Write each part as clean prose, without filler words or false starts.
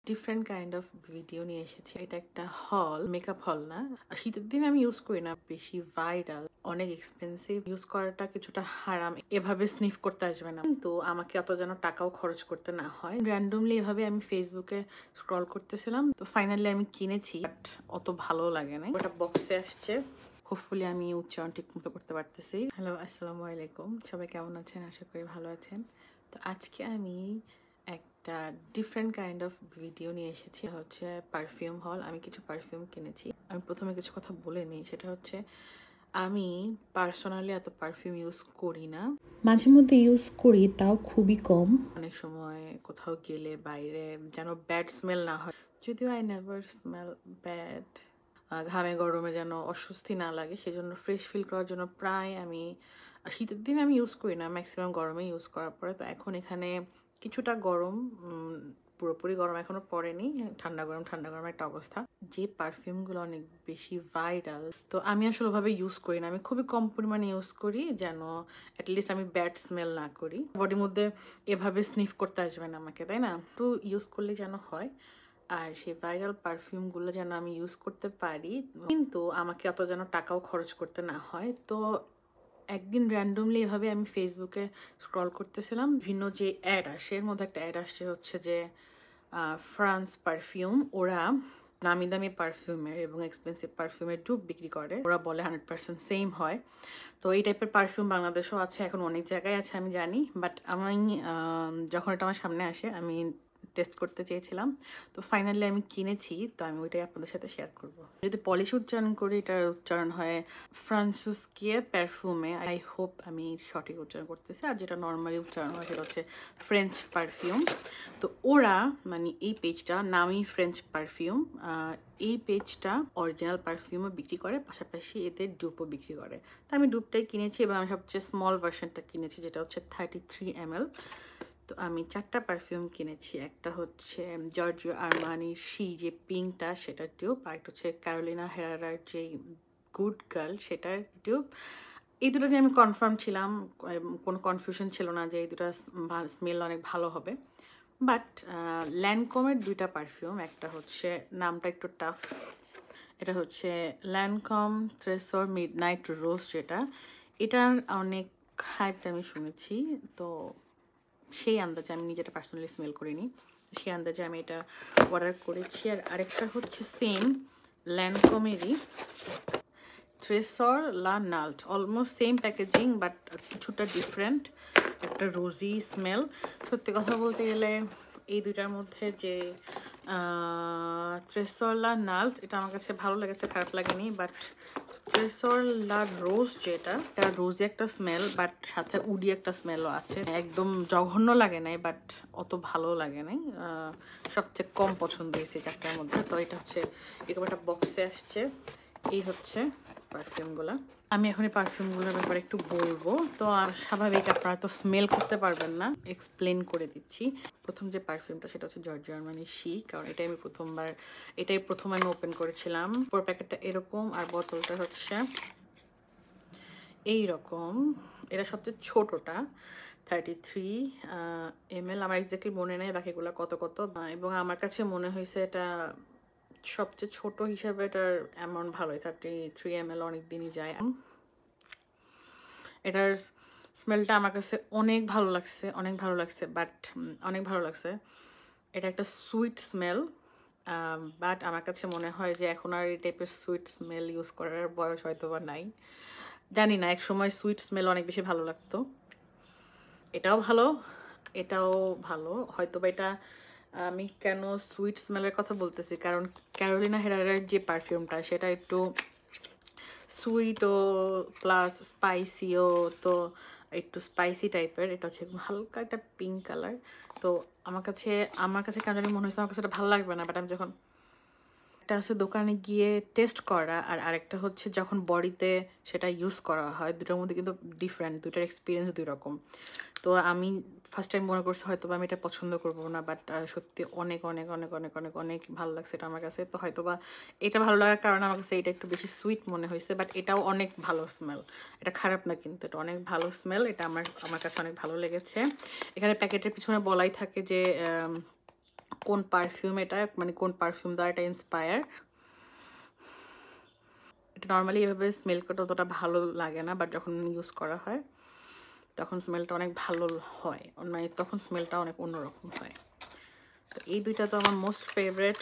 Different kind of video নিয়ে এসেছি। এটা একটা হল, মেকআপ হল না। শীতের দিনে আমি ইউজ করি না, বেশি ভাইরাল, অনেক এক্সপেন্সিভ, ইউজ করাটা কিছুটা হারাম। এভাবে স্নিফ করতে আসবে না, কিন্তু আমাকে অত যেন টাকাও খরচ করতে না হয়। র্যান্ডমলি এভাবে আমি ফেসবুকে স্ক্রল করতেছিলাম, তো ফাইনালি আমি কিনেছি, বাট অত ভালো লাগে না। ওটা বক্সে আসছে, হোপফুলি আমি উচ্চারণ ঠিক মতো করতে পারতেছি। হ্যালো, আসসালামু আলাইকুম, সবাই কেমন আছেন? আশা করি ভালো আছেন। তো আজকে আমি একটা ডিফারেন্ট কাইন্ড অফ ভিডিও নিয়ে এসেছি, হচ্ছে পারফিউম হল। আমি কিছু পারফিউম কিনেছি। আমি প্রথমে কিছু কথা বলে নিই, সেটা হচ্ছে আমি পার্সোনালি এত পারফিউম ইউজ করি না, মাঝে মধ্যে ইউজ করি, তাও খুবই কম। অনেক সময় কোথাও গেলে বাইরে যেন ব্যাড স্মেল না হয়, যদিও আই নেভার স্মেল ব্যাড। ঘামে গরমে যেন অস্বস্তি না লাগে, সেজন্য ফ্রেশ ফিল করার জন্য প্রায় আমি শীতের দিনে আমি ইউজ করি না, ম্যাক্সিমাম গরমে ইউজ করার পরে। তো এখন এখানে কিছুটা গরম, পুরোপুরি গরম এখনো পড়েনি, ঠান্ডা গরম একটা অবস্থা। যে পারফিউমগুলো অনেক বেশি ভাইরাল, তো আমি আসলে ওভাবে ইউজ করি না। আমি খুবই কম পরিমাণে ইউজ করি, যেন অ্যাটলিস্ট আমি ব্যাড স্মেল না করি। বডির মধ্যে এভাবে স্নিফ করতে আসবে না আমাকে, তাই না? একটু ইউজ করলে যেন হয়, আর সেই ভাইরাল পারফিউমগুলো যেন আমি ইউজ করতে পারি, কিন্তু আমাকে অত যেন টাকাও খরচ করতে না হয়। তো একদিন র্যান্ডমলি এভাবে আমি ফেসবুকে স্ক্রল করতেছিলাম, ভিন্ন যে অ্যাড আসে, এর মধ্যে একটা অ্যাড আসছে হচ্ছে যে ফ্রান্স পারফিউম। ওরা নামি দামি পারফিউমের এবং এক্সপেন্সিভ পারফিউমের ডুপ বিক্রি করে, ওরা বলে 100% সেম হয়। তো এই টাইপের পারফিউম বাংলাদেশেও আছে, এখন অনেক জায়গায় আছে আমি জানি, বাট আমি যখন এটা আমার সামনে আসে আমি টেস্ট করতে চেয়েছিলাম, তো ফাইনালি আমি কিনেছি। তো আমি ওইটাই আপনাদের সাথে শেয়ার করব। যদি পলিশ উচ্চারণ করি, এটার উচ্চারণ হয় ফ্রান্সুস্কিয়ে পারফিউমে। আই হোপ আমি সঠিক উচ্চারণ করতেছি। আর যেটা নর্মালি উচ্চারণ হয় সেটা হচ্ছে ফ্রেঞ্চ পারফিউম। তো ওরা মানে এই পেজটা নামই ফ্রেঞ্চ পারফিউম, এই পেজটা অরিজিনাল পারফিউমও বিক্রি করে, পাশাপাশি এতে ডুপও বিক্রি করে। তো আমি ডুপটাই কিনেছি এবং আমি সবচেয়ে স্মল ভার্সনটা কিনেছি, যেটা হচ্ছে 33 ml। তো আমি 4টা পারফিউম কিনেছি। একটা হচ্ছে জর্জিও আরমানির যে পিঙ্কটা, সেটার টিউব। আর একটা হচ্ছে ক্যারোলিনা হেরারার যে গুড গার্ল, সেটার টিউব। এই দুটোতে আমি কনফার্ম ছিলাম, কোনো কনফিউশন ছিল না যে এই দুটো স্মেল অনেক ভালো হবে। বাট ল্যানকমের 2টা পারফিউম, একটা হচ্ছে নামটা একটু টাফ, এটা হচ্ছে ল্যানকম থ্রেসর মিডনাইট রোজ, যেটা এটার অনেক হাইপটা আমি শুনেছি। তো সেই আন্দাজে আমি নিজেটা পার্সোনালি স্মেল করিনি, সেই আন্দাজে আমি এটা অর্ডার করেছি। আর আরেকটা হচ্ছে সেম ল্যানকমেরই ট্রেসর লা নাল্ট, অলমোস্ট সেম প্যাকেজিং বাট কিছুটা ডিফারেন্ট, একটা রোজি স্মেল। সত্যি কথা বলতে গেলে এই দুইটার মধ্যে যে ট্রেসর লা নাল্ট, এটা আমার কাছে ভালো লেগেছে, খারাপ লাগেনি। বাট ট্রেসর লা রোজ, যেটা এটা রোজি একটা স্মেল, বাট সাথে উডি একটা স্মেলও আছে। একদম জঘন্য লাগে নাই, বাট অত ভালো লাগে নাই। সবচেয়ে কম পছন্দ হয়েছে 4টার মধ্যে। তো এটা হচ্ছে এরকম একটা বক্সে আসছে। এই হচ্ছে পারফিউমগুলো। আমি এখন এই পারফিউমগুলোর ব্যাপারে একটু বলবো। তো স্বাভাবিক আপনারা তো স্মেল করতে পারবেন না, এক্সপ্লেন করে দিচ্ছি। প্রথম যে পারফিউমটা সেটা হচ্ছে জর্জিও আরমানি কারণ এটাই প্রথম আমি ওপেন করেছিলাম। পুরো প্যাকেটটা এরকম, আর বোতলটা হচ্ছে এইরকম। এটা সবচেয়ে ছোটটা, 33 ml। আমার এক্স্যাক্টলি মনে নেই বাকিগুলো কত কত, এবং আমার কাছে মনে হয়েছে এটা সবচেয়ে ছোট হিসাবে এটার অ্যামাউন্ট ভালোই, 33 ml অনেক দিনই যায়। এটার স্মেলটা আমার কাছে অনেক ভালো লাগছে, বাট অনেক ভালো লাগছে। এটা একটা সুইট স্মেল, বাট আমার কাছে মনে হয় যে এখন আর এই টাইপের সুইট স্মেল ইউজ করার বয়স হয়তো বা নাই, জানি না। এক সময় সুইট স্মেল অনেক বেশি ভালো লাগতো। এটাও ভালো হয়তো বা। এটা আমি কেন সুইট স্মেলের কথা বলতেছি, কারণ ক্যারোলিনা হেরারের যে পারফিউমটা সেটা একটু সুইটও প্লাস স্পাইসিও, তো একটু স্পাইসি টাইপের। এটা হচ্ছে হালকা একটা পিঙ্ক কালার। তো আমার কাছে কেন জানি মনে হয়েছে আমার কাছে এটা ভালো লাগবে না, বাট আমি যখন একটা আছে দোকানে গিয়ে টেস্ট করা, আর আরেকটা হচ্ছে যখন বডিতে সেটা ইউজ করা হয়, দুটোর মধ্যে কিন্তু ডিফারেন্ট, দুটার এক্সপিরিয়েন্স দুই রকম। তো আমি ফার্স্ট টাইম মনে করছি হয়তো বা আমি এটা পছন্দ করবো না, বাট সত্যি অনেক অনেক অনেক অনেক অনেক অনেক ভালো লাগছে এটা আমার কাছে। তো হয়তো বা এটা ভালো লাগার কারণে আমার কাছে এটা একটু বেশি সুইট মনে হয়েছে, বাট এটাও অনেক ভালো স্মেল। এটা খারাপ না, কিন্তু এটা অনেক ভালো স্মেল। এটা আমার কাছে অনেক ভালো লেগেছে। এখানে প্যাকেটের পিছনে বলাই থাকে যে কোন পারফিউম এটা, মানে কোন পারফিউম দ্বারা এটা ইন্সপায়ার। এটা নর্মালি এভাবে স্মেল করতে অতটা ভালো লাগে না, বাট যখন ইউজ করা হয় তখন স্মেলটা অনেক ভালো হয়, মানে তখন স্মেলটা অনেক অন্যরকম হয়। তো এই দুইটা তো আমার মোস্ট ফেভারেট,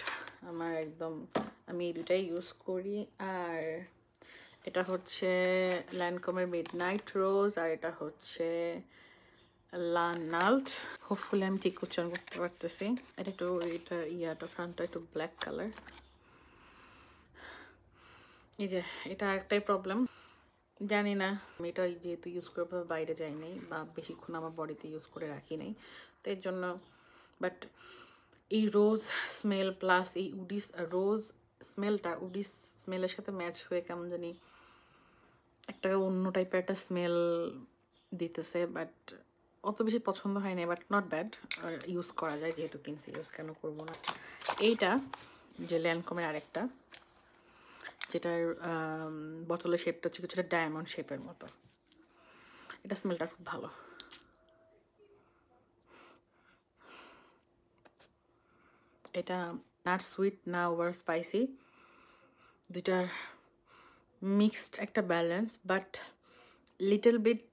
আমার একদম, আমি এই দুইটাই ইউজ করি। আর এটা হচ্ছে ল্যানকমের মিডনাইট রোজ, আর এটা হচ্ছে লা নাল্ট। হোপফুলি আমি ঠিক উচ্চারণ করতে পারতেছি। এটা একটু, এটার ইয়াটা ফ্রন্টটা একটু ব্ল্যাক কালার। এই যে এটা একটাই প্রবলেম, জানি না আমি এটা যেহেতু ইউজ করে বাইরে যাই নাই বা বেশিক্ষণ আমার বডিতে ইউজ করে রাখি নাই, তো এর জন্য। বাট এই রোজ স্মেল প্লাস এই উডিস রোজ স্মেলটা উডিস স্মেলের সাথে ম্যাচ হয়ে কেমন জানি একটা অন্য টাইপের একটা স্মেল দিতেছে, বাট অত বেশি পছন্দ হয় না, বাট নট ব্যাড, আর ইউজ করা যায় যেহেতু কিনছি, ইউজ কেন করবো না। এইটা যে ল্যানকমের আরেকটা, যেটার বোতলের শেপটা হচ্ছে কিছুটা ডায়মন্ড শেপের মতো, এটা স্মেলটা খুব ভালো। এটা নাট সুইট না ওভার স্পাইসি, দুইটার মিক্সড একটা balance, but little bit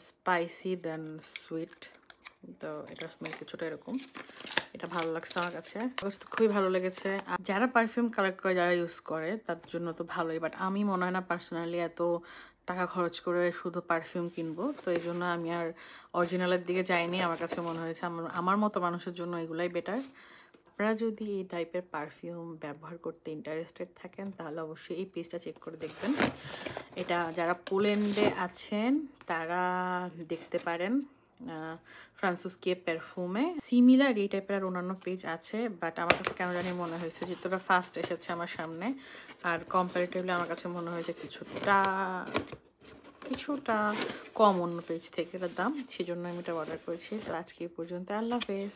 spicy then sweet. তো এটার স্মেল কিছুটা এরকম, এটা ভালো লাগছে আমার কাছে, খুবই ভালো লেগেছে। যারা পারফিউম কালেক্ট করে, যারা ইউজ করে তার জন্য তো ভালোই, বাট আমি মনে হয় না পার্সোনালি এত টাকা খরচ করে শুধু পারফিউম কিনবো, তো এই জন্য আমি আর অরিজিনালের দিকে যাইনি। আমার কাছে মনে হয়েছে আমার মতো মানুষের জন্য এগুলাই বেটার। আপনারা যদি এই টাইপের পারফিউম ব্যবহার করতে ইন্টারেস্টেড থাকেন তাহলে অবশ্যই এই পেজটা চেক করে দেখবেন। এটা যারা পোল্যান্ডে আছেন তারা দেখতে পারেন, ফ্রান্সুসকে পারফিউমে সিমিলার এই টাইপের আর অন্যান্য পেজ আছে, বাট আমার কাছে কেন জানি মনে হয়েছে যে তোরা ফার্স্ট এসেছে আমার সামনে, আর কম্পারেটিভলি আমার কাছে মনে হয়েছে কিছুটা কম অন্য পেজ থেকে এটার দাম, সেজন্য আমি এটা অর্ডার করেছি। তো আজকে এই পর্যন্ত, আল্লাহ হাফেজ।